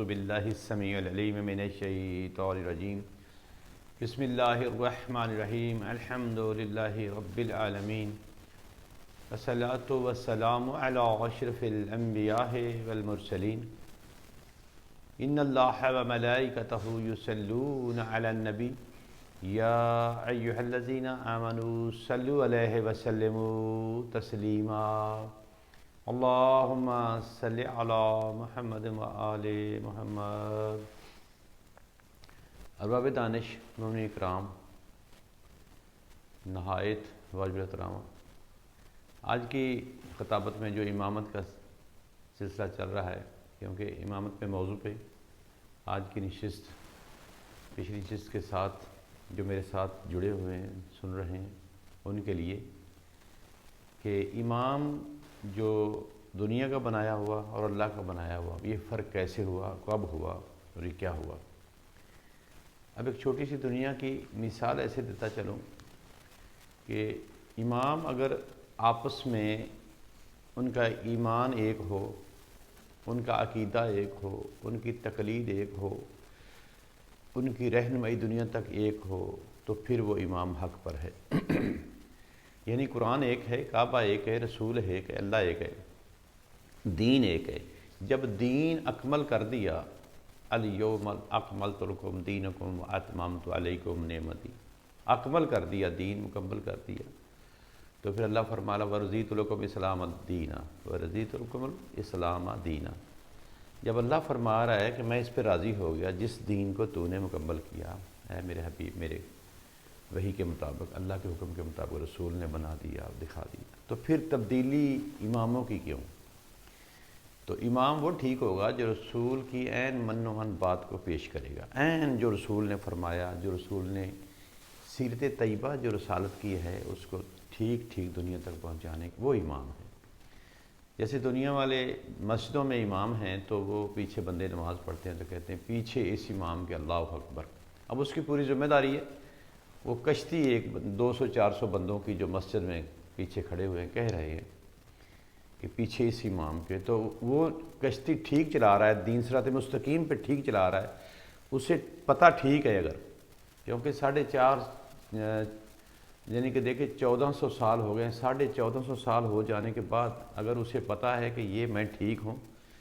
باللہ السمیع العلیم من الشیطان الرجیم بسم اللہ الرحمن الرحیم الحمد للہ رب العالمین والصلاة والسلام علی اشرف الانبیاء والمرسلین ان اللہ وملائکتہ یصلون علی النبی یا ایہا الذین آمنوا صلوا علیہ وسلموا تسلیما اللہم صلی علی محمد وآل محمد۔ ارباب دانش مومنین اکرام، نہایت واجب الاحترام، آج کی خطابت میں جو امامت کا سلسلہ چل رہا ہے، کیونکہ امامت پہ موضوع پہ آج کی نشست پچھلی نشست کے ساتھ جو میرے ساتھ جڑے ہوئے ہیں، سن رہے ہیں، ان کے لیے کہ امام جو دنیا کا بنایا ہوا اور اللہ کا بنایا ہوا، یہ فرق کیسے ہوا، کب ہوا اور یہ کیا ہوا۔ اب ایک چھوٹی سی دنیا کی مثال ایسے دیتا چلوں کہ امام اگر آپس میں ان کا ایمان ایک ہو، ان کا عقیدہ ایک ہو، ان کی تقلید ایک ہو، ان کی رہنمائی دنیا تک ایک ہو، تو پھر وہ امام حق پر ہے۔ یعنی قرآن ایک ہے، کعبہ ایک ہے، رسول ایک ہے، اللہ ایک ہے، دین ایک ہے۔ جب دین اکمل کر دیا، الیوم اکملت لکم دینکم واتممت علیکم نعمتی، اکمل کر دیا، دین مکمل کر دیا، تو پھر اللہ فرمایا ورضیت لکم اسلام دینا، ورضیت لکم الاسلام دینا۔ جب اللہ فرما رہا ہے کہ میں اس پہ راضی ہو گیا جس دین کو تو نے مکمل کیا، اے میرے حبیب، میرے وحی کے مطابق، اللہ کے حکم کے مطابق رسول نے بنا دیا، دکھا دیا، تو پھر تبدیلی اماموں کی کیوں؟ تو امام وہ ٹھیک ہوگا جو رسول کی عین من و من بات کو پیش کرے گا، عین جو رسول نے فرمایا، جو رسول نے سیرت طیبہ جو رسالت کی ہے اس کو ٹھیک ٹھیک دنیا تک پہنچانے کی، وہ امام ہے۔ جیسے دنیا والے مسجدوں میں امام ہیں تو وہ پیچھے بندے نماز پڑھتے ہیں تو کہتے ہیں پیچھے اس امام کے اللہ اکبر۔ اب اس کی پوری ذمہ داری ہے، وہ کشتی ایک 200-400 بندوں کی جو مسجد میں پیچھے کھڑے ہوئے ہیں کہہ رہے ہیں کہ پیچھے اس امام کے، تو وہ کشتی ٹھیک چلا رہا ہے، دین صراط مستقیم پہ ٹھیک چلا رہا ہے، اسے پتہ ٹھیک ہے اگر، کیونکہ 4.5 یعنی کہ دیکھیں 1400 سال ہو گئے ہیں، 1450 سال ہو جانے کے بعد اگر اسے پتہ ہے کہ یہ میں ٹھیک ہوں،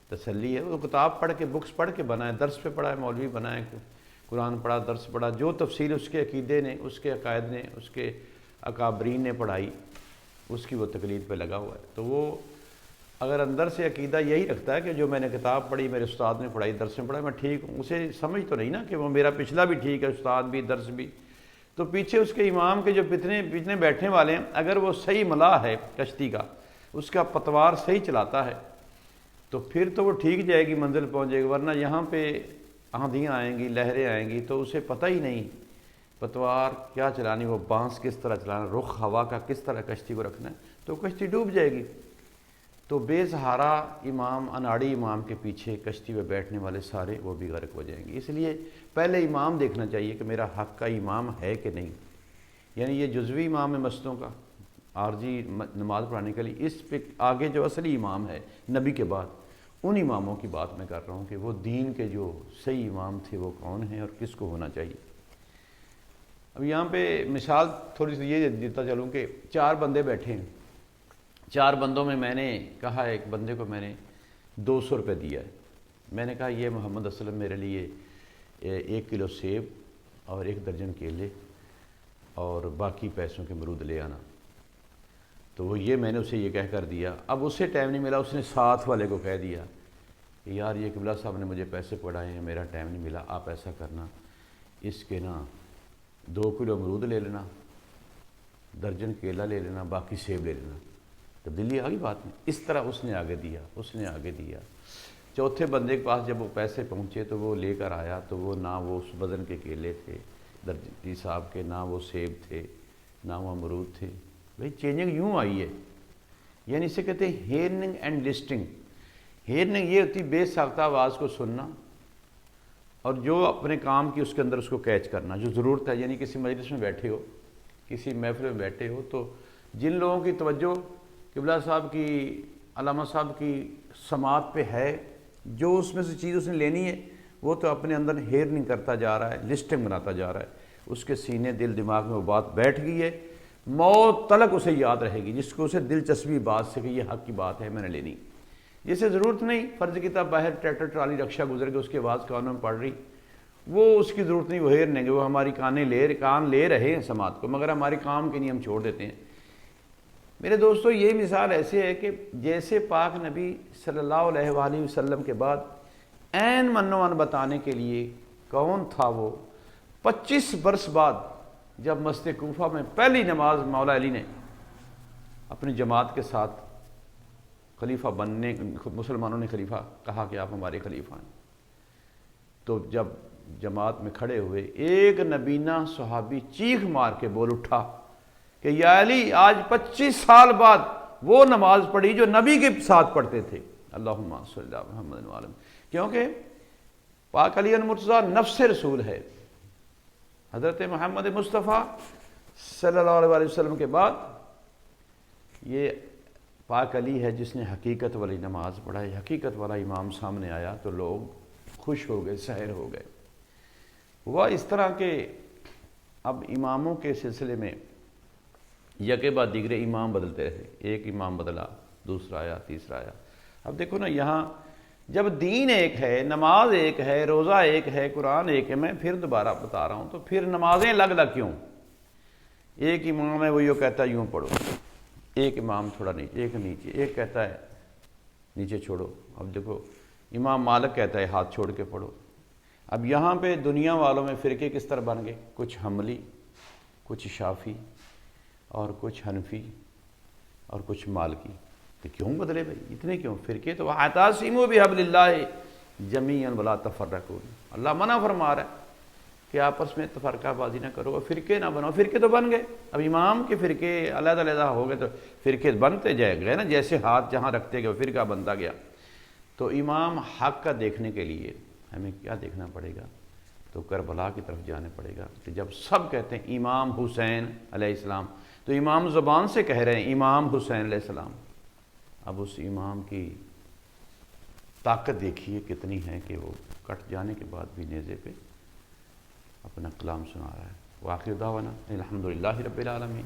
تسلی ہے، وہ کتاب پڑھ کے، بکس پڑھ کے بنا ہے، درس پہ پڑھا ہے، مولوی بنا ہے، قرآن پڑھا، درس پڑھا، جو تفصیل اس کے عقیدے نے، اس کے عقائد نے، اس کے اکابرین نے پڑھائی، اس کی وہ تقلید پہ لگا ہوا ہے۔ تو وہ اگر اندر سے عقیدہ یہی رکھتا ہے کہ جو میں نے کتاب پڑھی، میرے استاد نے پڑھائی، درس میں پڑھا، میں ٹھیک ہوں، اسے سمجھ تو نہیں نا کہ وہ میرا پچھلا بھی ٹھیک ہے، استاد بھی، درس بھی، تو پیچھے اس کے امام کے جو پتنے بیٹھنے والے ہیں، اگر وہ صحیح ملاح ہے کشتی کا، اس کا پتوار صحیح چلاتا ہے، تو پھر تو وہ ٹھیک جائے گی، منزل پہنچ جائے گی، ورنہ یہاں پہ آندھیاں آئیں گی، لہریں آئیں گی، تو اسے پتہ ہی نہیں پتوار کیا چلانی، وہ بانس کس طرح چلانا، رخ ہوا کا کس طرح کشتی کو رکھنا ہے، تو کشتی ڈوب جائے گی۔ تو بے سہارا امام، اناڑی امام کے پیچھے کشتی پہ بیٹھنے والے سارے وہ بھی غرق ہو جائیں گے۔ اس لیے پہلے امام دیکھنا چاہیے کہ میرا حق کا امام ہے کہ نہیں، یعنی یہ جزوی امام ہے مسجدوں کا، عارضی نماز پڑھانے کے لیے، اس پہ آگے جو اصلی امام ہے نبی کے بعد، ان اماموں کی بات میں کر رہا ہوں کہ وہ دین کے جو صحیح امام تھے وہ کون ہیں اور کس کو ہونا چاہیے۔ اب یہاں پہ مثال تھوڑی سی یہ دیتا چلوں کہ 4 بندے بیٹھے ہیں، 4 بندوں میں میں نے کہا ایک بندے کو میں نے 200 روپے دیا ہے، میں نے کہا یہ محمد اسلم میرے لیے 1 کلو سیب اور 1 درجن کیلے اور باقی پیسوں کے مرود لے آنا، تو وہ یہ میں نے اسے یہ کہہ کر دیا۔ اب اسے ٹائم نہیں ملا، اس نے ساتھ والے کو کہہ دیا کہ یار یہ قبلہ صاحب نے مجھے پیسے پڑھائے ہیں، میرا ٹائم نہیں ملا، آپ ایسا کرنا، اس کے نا 2 کلو امرود لے لینا، درجن کیلا لے لینا، باقی سیب لے لینا۔ تبدیلی آ گئی بات میں، اس طرح اس نے آگے دیا، اس نے آگے دیا۔ چوتھے بندے کے پاس جب وہ پیسے پہنچے تو وہ لے کر آیا، تو وہ نہ وہ اس وزن کے کیلے تھے درجی صاحب کے، نہ وہ سیب تھے، نہ وہ امرود تھے۔ بھئی چینجنگ یوں آئی ہے، یعنی اسے کہتے ہیں ہیئرنگ اینڈ لسٹنگ۔ ہیئرنگ یہ ہوتی بے ساختہ آواز کو سننا، اور جو اپنے کام کی اس کے اندر اس کو کیچ کرنا، جو ضرورت ہے، یعنی کسی مجلس میں بیٹھے ہو، کسی محفل میں بیٹھے ہو، تو جن لوگوں کی توجہ قبلہ صاحب کی، علامہ صاحب کی سماعت پہ ہے، جو اس میں سے چیز اس نے لینی ہے وہ تو اپنے اندر ہیرنگ کرتا جا رہا ہے، لسٹنگ بناتا جا رہا ہے، اس کے سینے دل دماغ میں وہ بات بیٹھ گئی ہے، موت تلک اسے یاد رہے گی، جس کو اسے دلچسپی بات سے کہ یہ حق کی بات ہے میں نے لینی، جسے ضرورت نہیں فرض کی طرح باہر ٹریکٹر ٹرالی رکشہ گزر کے اس کی آواز کانوں میں پڑ رہی، وہ اس کی ضرورت نہیں، وہ ہیر نہیں گے، وہ ہماری کان لے رہے ہیں سماعت کو، مگر ہماری کام کے نہیں ہم چھوڑ دیتے ہیں۔ میرے دوستو یہ مثال ایسے ہے کہ جیسے پاک نبی صلی اللہ علیہ وآلہ وسلم کے بعد عین من و عن بتانے کے لیے کون تھا وہ 25 برس بعد جب مسجد کوفہ میں پہلی نماز مولا علی نے اپنی جماعت کے ساتھ خلیفہ بننے، مسلمانوں نے خلیفہ کہا کہ آپ ہمارے خلیفہ ہیں، تو جب جماعت میں کھڑے ہوئے ایک نبینہ صحابی چیخ مار کے بول اٹھا کہ یا علی آج 25 سال بعد وہ نماز پڑھی جو نبی کے ساتھ پڑھتے تھے، اللہم صلی اللہ محمد وسلم، کیونکہ پاک علی المرتضیٰ نفس رسول ہے۔ حضرت محمد مصطفیٰ صلی اللہ علیہ وسلم کے بعد یہ پاک علی ہے جس نے حقیقت والی نماز پڑھائی، حقیقت والا امام سامنے آیا تو لوگ خوش ہو گئے، سحر ہو گئے۔ ہوا اس طرح کہ اب اماموں کے سلسلے میں یکے بعد دیگرے امام بدلتے رہے، ایک امام بدلا، دوسرا آیا، تیسرا آیا۔ اب دیکھو نا، یہاں جب دین ایک ہے، نماز ایک ہے، روزہ ایک ہے، قرآن ایک ہے، میں پھر دوبارہ بتا رہا ہوں، تو پھر نمازیں الگ الگ کیوں؟ ایک امام ہے وہ یوں کہتا ہے یوں پڑھو، ایک امام تھوڑا نیچے، ایک نیچے، ایک کہتا ہے نیچے چھوڑو۔ اب دیکھو امام مالک کہتا ہے ہاتھ چھوڑ کے پڑھو۔ اب یہاں پہ دنیا والوں میں فرقے کس طرح بن گئے؟ کچھ حنبلی، کچھ شافعی اور کچھ حنفی اور کچھ مالکی۔ تو کیوں بدلے بھائی اتنے کیوں فرقے؟ تو اعتصموا بحبل اللہ جمیعا ولا تفرقوا، اللہ منع فرما رہا ہے کہ آپس میں تفرقہ بازی نہ کرو اور فرقے نہ بناؤ۔ فرقے تو بن گئے، اب امام کے فرقے علیحدہ علیحدہ ہو گئے تو فرقے بنتے جائے گئے نا، جیسے ہاتھ جہاں رکھتے گئے فرقہ بنتا گیا۔ تو امام حق کا دیکھنے کے لیے ہمیں کیا دیکھنا پڑے گا؟ تو کربلا کی طرف جانے پڑے گا کہ جب سب کہتے ہیں امام حسین علیہ السلام، تو امام زبان سے کہہ رہے ہیں امام حسین علیہ السلام، اب اس امام کی طاقت دیکھیے کتنی ہے کہ وہ کٹ جانے کے بعد بھی نیزے پہ اپنا کلام سنا رہا ہے۔ وآخر دعوانا الحمدللہ رب العالمین۔